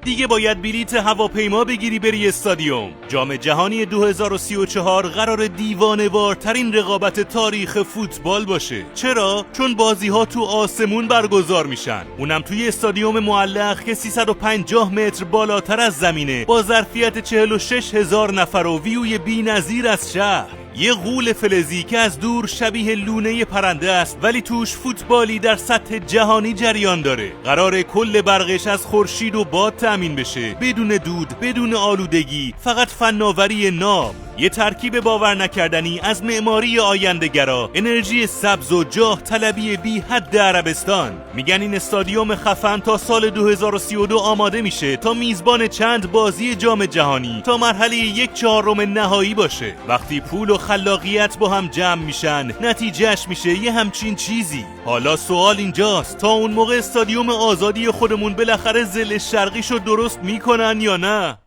دیگه باید بلیت هواپیما بگیری بری استادیوم. جام جهانی 2034 قرار دیوانه‌وارترین رقابت تاریخ فوتبال باشه. چرا؟ چون بازی‌ها تو آسمون برگزار میشن، اونم توی استادیوم معلق که 350 متر بالاتر از زمینه، با ظرفیت 46,000 نفر و ویوی بی‌نظیر از شهر. یه غول فلزی که از دور شبیه لونه پرنده است ولی توش فوتبالی در سطح جهانی جریان داره. قراره کل برقش از خورشید و باد تأمین بشه، بدون دود، بدون آلودگی، فقط فناوری ناب. یه ترکیب باور نکردنی از معماری آینده‌گرا، انرژی سبز و جاه طلبی بی حد عربستان. میگن این استادیوم خفن تا سال 2032 آماده میشه تا میزبان چند بازی جام جهانی تا مرحله 1/4 نهایی باشه. وقتی پول و خلاقیت با هم جمع میشن، نتیجهش میشه یه همچین چیزی. حالا سوال اینجاست، تا اون موقع استادیوم آزادی خودمون بالاخره ظل شرقیشو درست میکنن یا نه؟